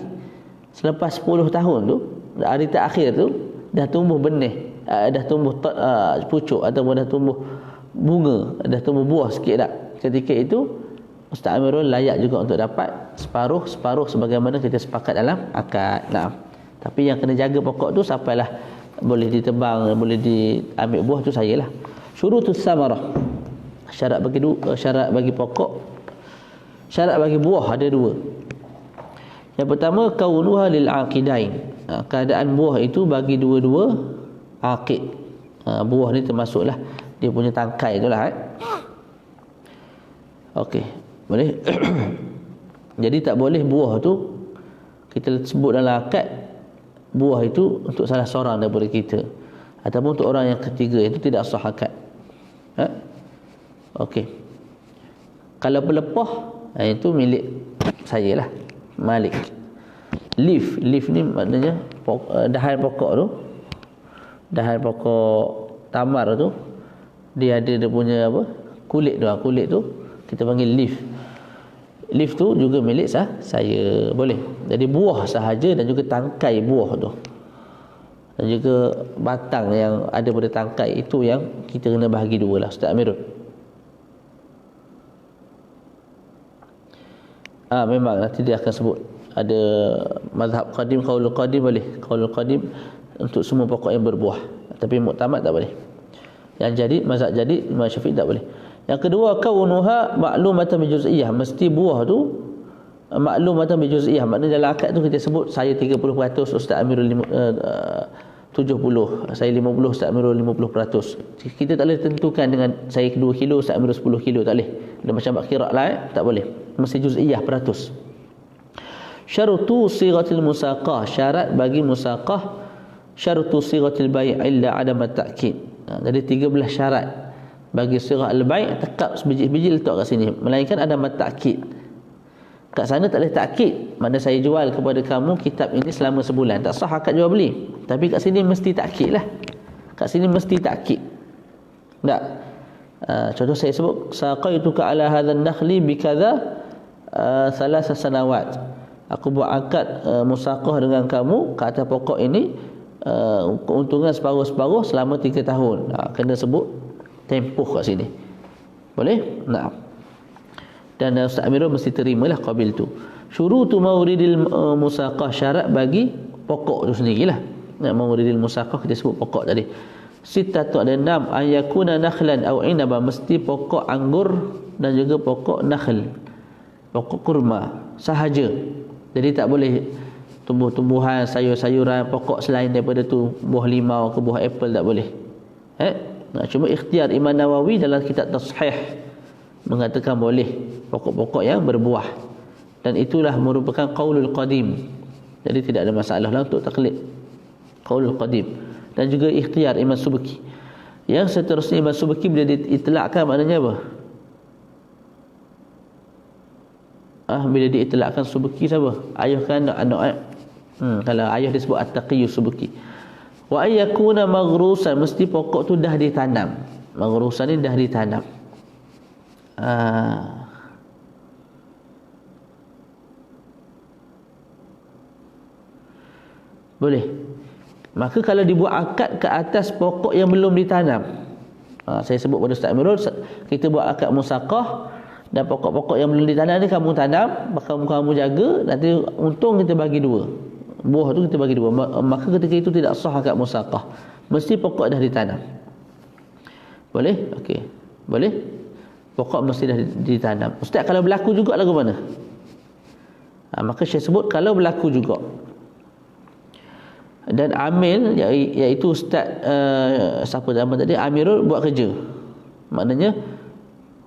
Speaker 1: selepas 10 tahun tu, hari terakhir tu, dah tumbuh benih, dah tumbuh pucuk ataupun dah tumbuh bunga, dah tumbuh buah sikit dah. Ketika itu Ustaz Amirul layak juga untuk dapat separuh sebagaimana kita sepakat dalam akad. Nah, tapi yang kena jaga pokok tu sampailah boleh ditebang, boleh diambil buah tu sayalah. Syurutus samarah. Syarat bagi pokok, syarat bagi buah ada dua. Yang pertama, kaunuha lil aqidain. Keadaan buah itu bagi dua-dua aqid. Buah ni termasuklah dia punya tangkai itulah. Okey, boleh. Jadi tak boleh buah tu kita sebut dalam akad buah itu untuk salah seorang daripada kita ataupun untuk orang yang ketiga, itu tidak sah akad. Okey. Kalau pelepah, itu milik saya lah, malik. Leaf ni maknanya dahan pokok tu, dahan pokok tamar tu, dia ada dia punya apa, kulit tu kita panggil leaf. Leaf tu juga milik saya, boleh. Jadi buah sahaja dan juga tangkai buah tu dan juga batang yang ada pada tangkai itu yang kita kena bahagi dua lah, Ustaz Amirul. Memang nanti dia akan sebut ada mazhab qadim, qaulul qadim boleh, qaulul qadim untuk semua pokok yang berbuah, tapi muktamad tak boleh. Yang jadi mazhab jadi Imam Syafi'i tak boleh. Yang kedua, kaunuha ma'lumatan bi juz'iyyah, mesti buah tu ma'lumatan bi juz'iyyah, maknanya dalam akad tu kita sebut saya 30%, Ustaz Amirul 70, saya 50, Ustaz Amirul 50%. Kita tak boleh tentukan dengan saya 2 kilo, Ustaz Amirul 10 kilo, tak boleh. Dia macam bab qira' lah, tak boleh. Mesti juz'iyyah, peratus. Syarutu sighatil musaqah, syarat bagi musaqah. Syarutu sighatil bai' illa adam at-ta'kid. Jadi 13 syarat bagi sirah al-bai', tekap sebiji-biji letak kat sini, melainkan ada at-ta'kid. Kat sana tak boleh takkid, mana saya jual kepada kamu kitab ini selama sebulan, tak sah akad jual beli. Tapi kat sini mesti takkid lah, kat sini mesti takkid. Tak. Contoh saya sebut saqaituka ala hadzal nakhli bikadza 3 sanawat. Aku buat akad musaqah dengan kamu ke atas pokok ini, keuntungan separuh-separuh selama 3 tahun. Kena sebut tempoh kat sini. Boleh? Nah. Dan Ustaz Amirul mesti terimalah qabil tu. Syurutu mauridil musaqah, syarat bagi pokok tu sendirilah. Mauridil musaqah kita sebut pokok tadi. Sittatu ada 6, ayakuna nakhlan aw inaba, mesti pokok anggur dan juga pokok nakhl, pokok kurma sahaja. Jadi tak boleh tumbuh-tumbuhan, sayur-sayuran, pokok selain daripada tu, buah limau ke buah apple tak boleh. Cuma ikhtiar Imam Nawawi dalam kitab Tashih mengatakan boleh pokok-pokok yang berbuah, dan itulah merupakan qaulul qadim. Jadi tidak ada masalah lah untuk taklid qaulul qadim. Dan juga ikhtiar Imam Subki. Yang seterusnya Imam Subki bila diitlakkan maknanya apa? Bila diitlakkan Subki siapa? Ayah kan anak. Kalau ayah disebut At-Taqiyyu Subki. Wa ayyakuna maghrusan, mesti pokok tu dah ditanam. Maghrusan ni dah ditanam. Boleh. Maka kalau dibuat akad ke atas pokok yang belum ditanam, saya sebut pada Ustaz Amirul, kita buat akad musaqah dan pokok-pokok yang belum ditanam ni kamu tanam, kamu jaga, nanti untung kita bagi dua, buah tu kita bagi dua. Maka ketika itu tidak sah akad musaqah, mesti pokok dah ditanam. Boleh? Okey. Boleh? Pokok mesti dah ditanam. Ustaz, kalau berlaku juga lagu mana? Maka saya sebut kalau berlaku juga. Dan amil, iaitu Ustaz siapa nama tadi, Amirul buat kerja. Maknanya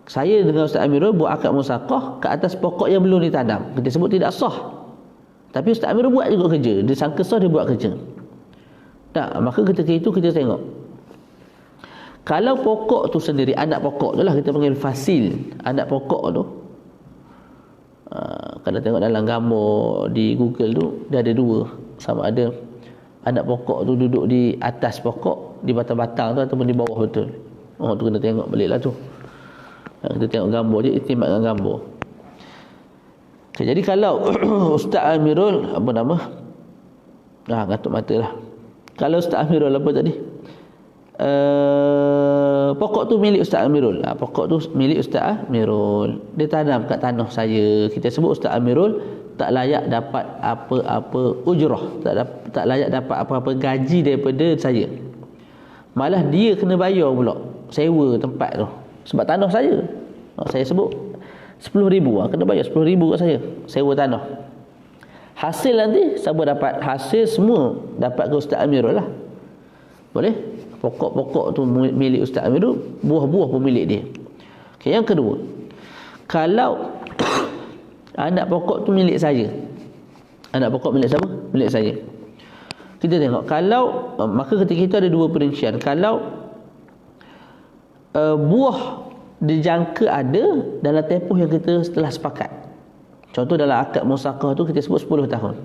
Speaker 1: saya dengan Ustaz Amirul buat akad musaqah ke atas pokok yang belum ditanam. Kita sebut tidak sah. Tapi Ustaz Amirul buat juga kerja. Dia sangka sah, dia buat kerja. Tak, maka ketika itu kita tengok. Kalau pokok tu sendiri, anak pokok tu lah kita panggil fasil. Anak pokok tu, kalau tengok dalam gambar di Google tu, dia ada dua. Sama ada anak pokok tu duduk di atas pokok, di batang-batang tu, ataupun di bawah betul. Tu kena tengok balik lah tu. Kita tengok gambar je, iktimat dengan gambar. Okay, jadi kalau Ustaz Amirul, apa nama? Ngatuk mata lah. Kalau Ustaz Amirul apa tadi? Pokok tu milik Ustaz Amirul. Pokok tu milik Ustaz Amirul. Dia tanam kat tanah saya. Kita sebut Ustaz Amirul tak layak dapat apa-apa ujrah, tak layak dapat apa-apa gaji daripada saya. Malah dia kena bayar pula sewa tempat tu sebab tanah saya. Saya sebut 10,000, kena bayar 10,000 kat saya sewa tanah. Hasil nanti siapa dapat hasil semua dapat ke Ustaz Amirul lah. Boleh? Pokok-pokok tu milik Ustaz Amirul, buah-buah pun milik dia. Okay, yang kedua, kalau anak pokok tu milik saya. Anak pokok milik siapa? Milik saya. Kita tengok, kalau maka ketika itu ada dua perincian. Kalau buah dijangka ada dalam tempoh yang kita telah sepakat. Contoh dalam akad musaqah tu kita sebut 10 tahun.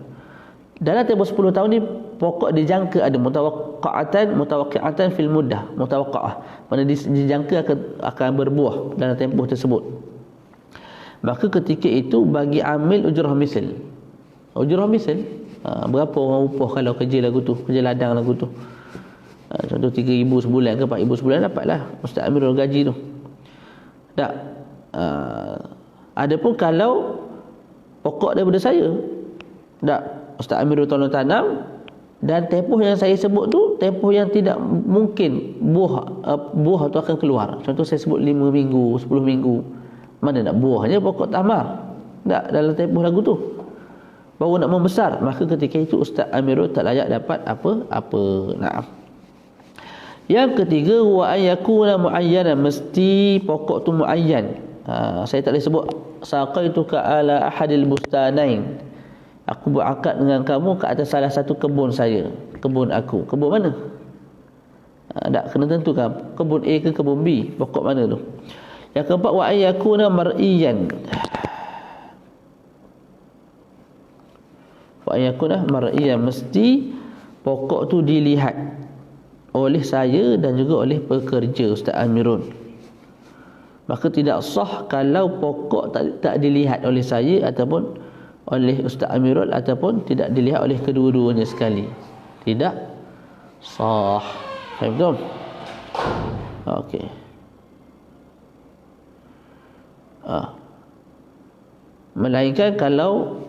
Speaker 1: Dalam tempoh 10 tahun ni pokok dijangka ada mutawaqqi'atan fil muddah, mutawaqqa'ah. Mana dijangka akan berbuah dalam tempoh tersebut. Maka ketika itu bagi amil ujrah misal. Ujrah misal, berapa orang upah kalau kerja lagu tu, kerja ladang lagu tu. Contoh 3,000 sebulan ke 4,000 sebulan, dapatlah Ustaz Amirul gaji tu. Tak. Adapun kalau pokok daripada saya, tak, Ustaz Amirul tolong tanam, dan tempoh yang saya sebut tu tempoh yang tidak mungkin buah tu akan keluar. Contoh saya sebut 5 minggu, 10 minggu. Mana nak buahnya pokok tamar. Tak, dalam tempoh lagu tu baru nak membesar, maka ketika itu Ustaz Amirul tak layak dapat apa-apa. Naam. Yang ketiga, wa ayyakuna muayyanan, mesti pokok tu muayyan. Saya tak boleh sebut saqaituka ala ahadil bustanain, aku berakad dengan kamu ke atas salah satu kebun saya, kebun aku. Kebun mana? Tak kena tentukan kebun A ke kebun B, pokok mana tu. Yang keempat, wa ayyakuna mar'iyan, wa ayyakuna mar'iyan, mesti pokok tu dilihat oleh saya dan juga oleh pekerja Ustaz Amirul. Maka tidak sah kalau pokok tak dilihat oleh saya ataupun oleh Ustaz Amirul, ataupun tidak dilihat oleh kedua-duanya sekali. Tidak sah. Faham tak? Okey. Melainkan kalau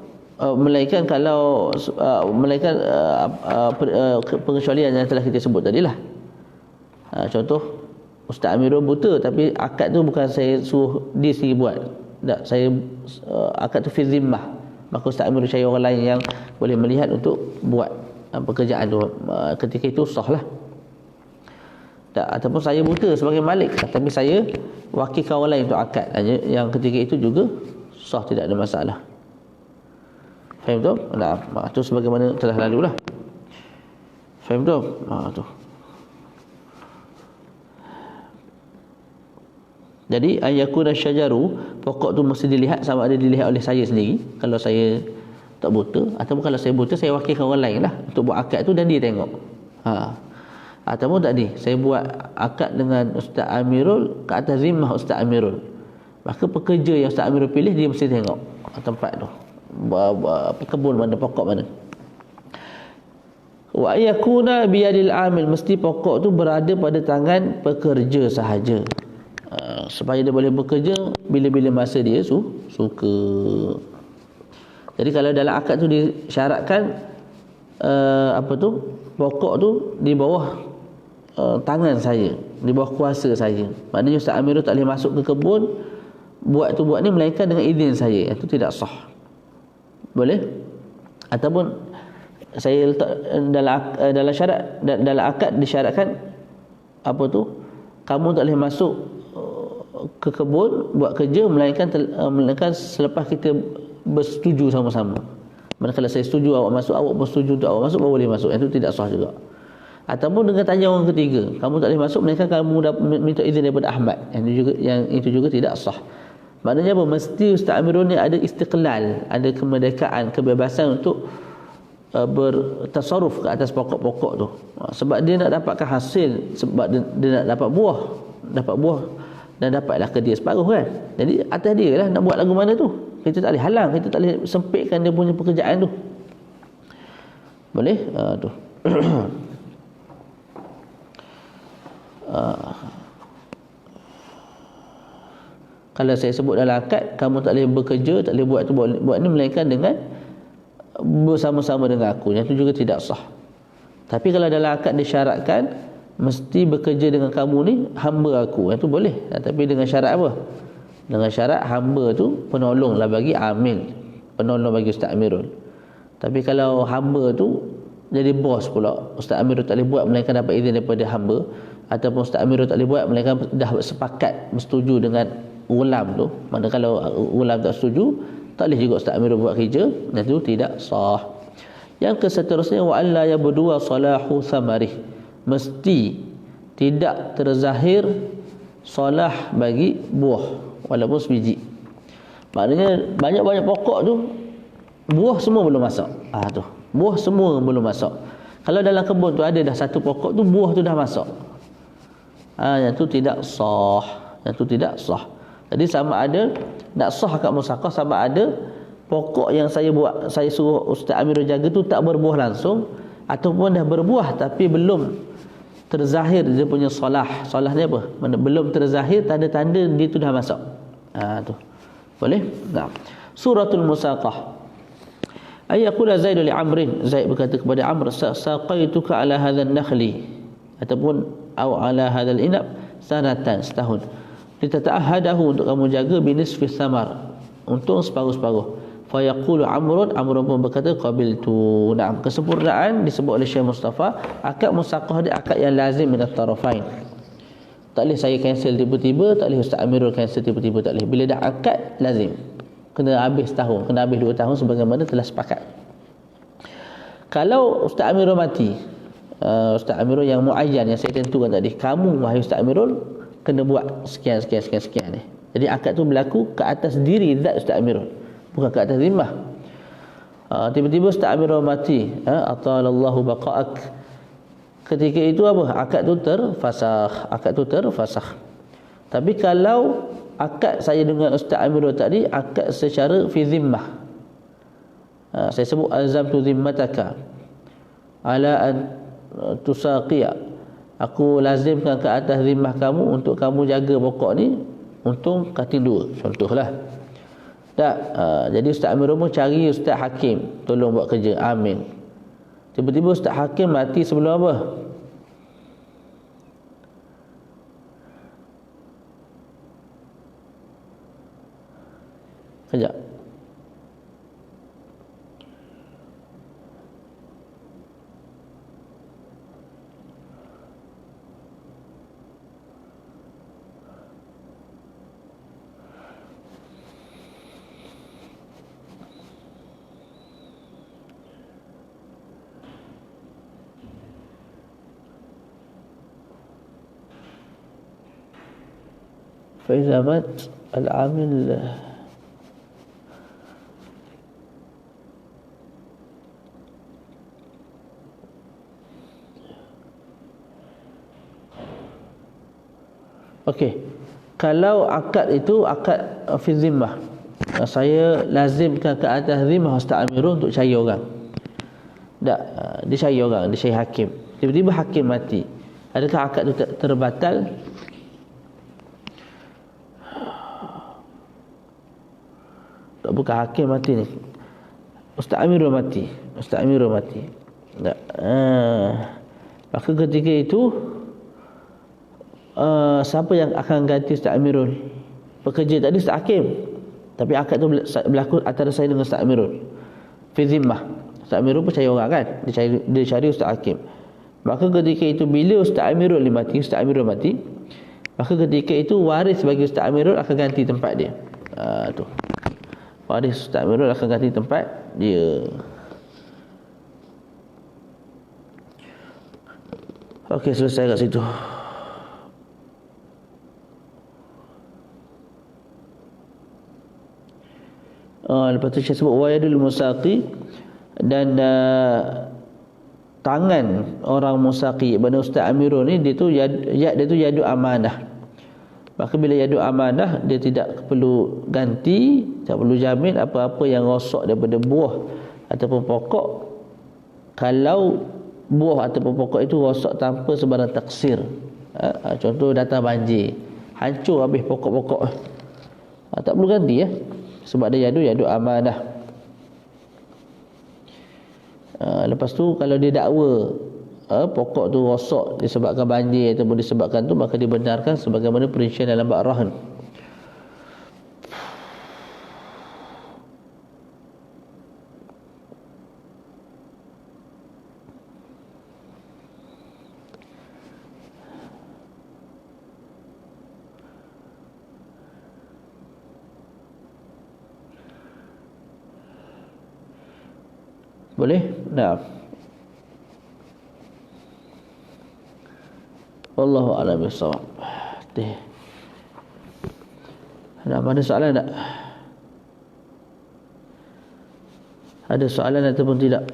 Speaker 1: pengecualian yang telah kita sebut tadilah. Contoh Ustaz Amirul buta, tapi akad tu bukan saya suruh dia sendiri buat. Tak, saya akad tu fi zimmah. Maka Ustaz Amirul cari orang lain yang boleh melihat untuk buat pekerjaan tu. Ketika itu sahlah. Tak, ataupun saya buta sebagai malik, tapi saya wakilkan orang lain untuk akad, yang ketika itu juga sah, tidak ada masalah. Faham tu? Nah, tu sebagaimana telah lalu lah. Faham tu? Tu. Jadi ayyakuna syajaru, pokok tu mesti dilihat, sama ada dilihat oleh saya sendiri kalau saya tak buta, ataupun kalau saya buta saya wakilkan orang lain lah untuk buat akad tu dan dia tengok. Ataupun tak ni, saya buat akad dengan Ustaz Amirul ke atas zimmah Ustaz Amirul. Maka pekerja yang Ustaz Amirul pilih, dia mesti tengok tempat tu, kebun mana, pokok mana. Wa yakuna biyadil amil, mesti pokok tu berada pada tangan pekerja sahaja. Supaya dia boleh bekerja bila-bila masa dia suka. Jadi kalau dalam akad tu disyaratkan pokok tu di bawah tangan saya, di bawah kuasa saya, maknanya Ustaz Amirul tak boleh masuk ke kebun buat ni melainkan dengan izin saya. Itu tidak sah. Boleh? Ataupun saya letak dalam syarat, dalam akad disyaratkan kamu tak boleh masuk ke kebun buat kerja melainkan selepas kita bersetuju sama-sama. Manakala saya setuju awak masuk, awak bersetuju untuk awak masuk, baru boleh masuk. Itu tidak sah juga. Ataupun dengan tanya orang ketiga, kamu tak boleh masuk melainkan kamu dah minta izin daripada Ahmad. Yang itu juga tidak sah. Maknanya apa? Mesti Ustaz Amirul ni ada istiqlal, ada kemerdekaan, kebebasan untuk bertasarruf ke atas pokok-pokok tu. Sebab dia nak dapatkan hasil, sebab dia nak dapat buah dan dapatlah ke dia separuh kan. Jadi atas dia lah nak buat lagu mana tu. Kita tak boleh halang, kita tak boleh sempitkan dia punya pekerjaan tu. Boleh? Tu. Kalau saya sebut dalam akad, kamu tak boleh bekerja, tak boleh buat tu buat ni, melainkan dengan bersama-sama dengan aku. Yang tu juga tidak sah. Tapi kalau dalam akad disyaratkan mesti bekerja dengan kamu ni hamba aku, yang tu boleh. Tapi dengan syarat apa? Dengan syarat hamba tu penolonglah bagi amil, penolong bagi Ustaz Amirul. Tapi kalau hamba tu jadi bos pula, Ustaz Amirul tak boleh buat melainkan dapat izin daripada hamba, ataupun Ustaz Amirul tak boleh buat melainkan dah sepakat bersetuju dengan ulam tu. Mana kalau ulam tak setuju, tak boleh juga Ustaz Amirul buat kerja, dan itu tidak sah. Yang seterusnya, wa alla yabdua salahu samarih, mesti tidak terzahir salah bagi buah walaupun sebiji. Maknanya banyak-banyak pokok tu buah semua belum masak. Tu buah semua belum masak. Kalau dalam kebun tu ada dah satu pokok tu, buah tu dah masak, yang tu tidak sah. Yang tu tidak sah. Jadi sama ada nak sah akad musaqah, sama ada pokok yang saya suruh Ustaz Amirul jaga tu tak berbuah langsung, ataupun dah berbuah tapi belum terzahir dia punya salah. Salah ni apa? Belum terzahir tanda-tanda dia tu dah masak. Tu boleh? Nah. Suratul Musaqah. Ayaqula Zaid li Amrin, Zaid berkata kepada Amr, saqaituka ala hadzal nakhli, ataupun au ala hadzal inab sanatan, setahun, litata'ahadahu, untuk kamu jaga, binisfi samar, untuk separuh-separuh. Fa yaqulu Amrun pun berkata qabiltu. Naam, kesempurnaan disebut oleh Syekh Mustafa, akad musaqah dia akad yang lazim min at-tarafain. Tak boleh saya cancel tiba-tiba, tak boleh Ustaz Amirul cancel tiba-tiba, tak boleh. Bila dah akad lazim, kena habis tahun, kena habis 2 tahun sebagaimana telah sepakat. Kalau Ustaz Amirul mati, Ustaz Amirul yang muayyan yang saya tentukan tadi, kamu wahai Ustaz Amirul kena buat sekian ni. Jadi akad tu berlaku ke atas diri zat Ustaz Amirul, bukan ke atas zimmah. Tiba-tiba Ustaz Amirul mati, atalallahu baqa'ak, ketika itu apa? Akad tu terfasakh. Tapi kalau akad saya dengan Ustaz Amirul tadi akad secara fi zimmah, saya sebut azamtu zimmataka ala an tusaqiya, aku lazimkan ke atas zimmah kamu untuk kamu jaga pokok ni untung katil 2, contohlah. Tak, jadi Ustaz Amirul pun cari Ustaz Hakim tolong buat kerja, amin. Tiba-tiba Ustaz Hakim mati sebelum apa? Kejap. فإذا مات العامل Okey. Kalau akad itu akad fi zimmah, saya lazimkan ke atas zimmah Ustaz Amirul untuk cari orang. Tak, dia cari orang, dia cari hakim. Tiba-tiba hakim mati. Adakah akad itu terbatal? Tak, bukan hakim mati ni, Ustaz Amirul mati. Tak. Maka ketika itu siapa yang akan ganti Ustaz Amirul? Pekerja tadi Ustaz Hakim, tapi akad tu berlaku antara saya dengan Ustaz Amirul fi zimmah. Ustaz Amirul pun cari orang kan, dia cari Ustaz Hakim. Maka ketika itu bila Ustaz Amirul mati, maka ketika itu waris bagi Ustaz Amirul akan ganti tempat dia. Tu waris Ustaz Amirul akan ganti tempat dia. Okey, selesai kat situ. Lepas tu saya sebut wayadul musaqi, dan tangan orang musaqi. Bani Ustaz Amirul ni dia tu yadu amanah. Maka bila yadu amanah, dia tidak perlu ganti, tak perlu jamin apa-apa yang rosak daripada buah ataupun pokok, kalau buah ataupun pokok itu rosak tanpa sebarang taksir. Contoh datang banjir, hancur habis pokok-pokok. Tak perlu ganti sebab dia yadu amanah. Lepas tu kalau dia dakwa pokok tu rosak disebabkan banjir ataupun disebabkan tu, maka dibenarkan sebagaimana perincian dalam bab rahan. Boleh? Nah. Wallahu a'lam bissawab. Ada soalan tak? Ada soalan ataupun tidak?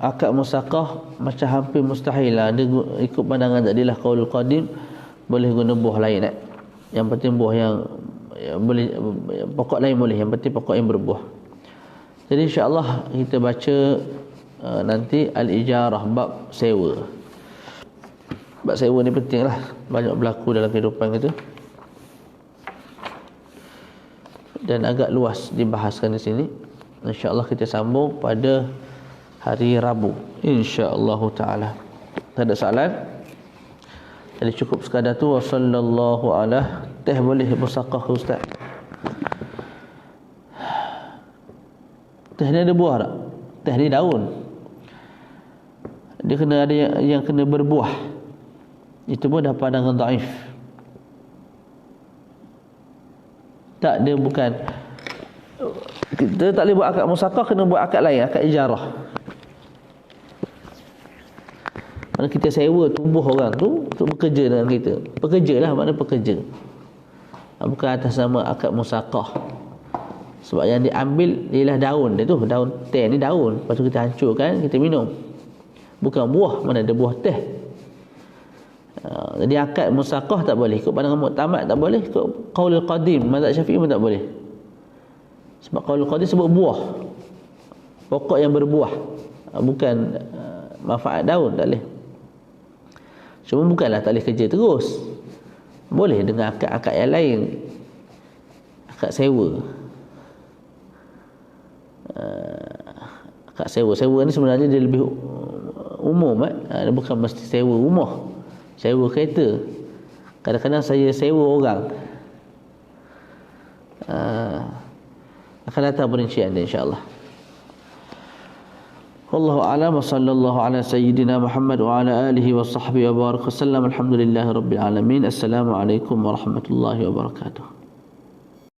Speaker 1: Akad musaqah macam hampir mustahil lah. Dia ikut pandangan tadilah qaulul qadim, boleh guna buah lain Yang penting buah yang boleh, pokok lain boleh, yang penting pokok yang berbuah. Jadi insya-Allah kita baca nanti al-ijarah, bab sewa. Bab sewa ni pentinglah, banyak berlaku dalam kehidupan kita dan agak luas dibahaskan di sini. Insya-Allah kita sambung pada hari Rabu, insya-Allah taala. Tak ada soalan? Jadi cukup sekadar tu. Wassallallahu ala. Teh boleh musaqah ustaz? Teh ni ada buah tak? Teh ni daun. Dia kena ada yang kena berbuah. Itu pun dah pandangan dhaif. Tak, dia bukan. Kita tak boleh buat akad musaqah, kena buat akad lain, akad ijarah. Mana kita sewa tubuh orang tu untuk bekerja dengan kita. Pekerja lah, makna pekerja. Bukan atas nama akad musaqah. Sebab yang diambil ialah daun dia tu. Daun teh ni daun. Lepas tu kita hancurkan, kita minum. Bukan buah, mana ada buah teh. Jadi akad musaqah tak boleh. Ikut pandangan muktamad tak boleh. Ikut qaulul qadim, mazhab Syafi'i pun tak boleh. Sebab qaulul qadim sebut buah, pokok yang berbuah, bukan manfaat daun. Tak boleh. Cuma bukanlah tak boleh kerja terus. Boleh dengan akad-akad yang lain. Akad sewa. Akad sewa. Sewa ni sebenarnya dia lebih umum. Dia bukan mesti sewa rumah, sewa kereta. Kadang-kadang saya sewa orang. Akan datang perincian dia insya-Allah. Wallahu a'lam. Sallallahu ala sayyidina Muhammad wa ala alihi wa sahbihi wa baraka wasallam. Alhamdulillahirabbil alamin. Assalamualaikum warahmatullahi wabarakatuh.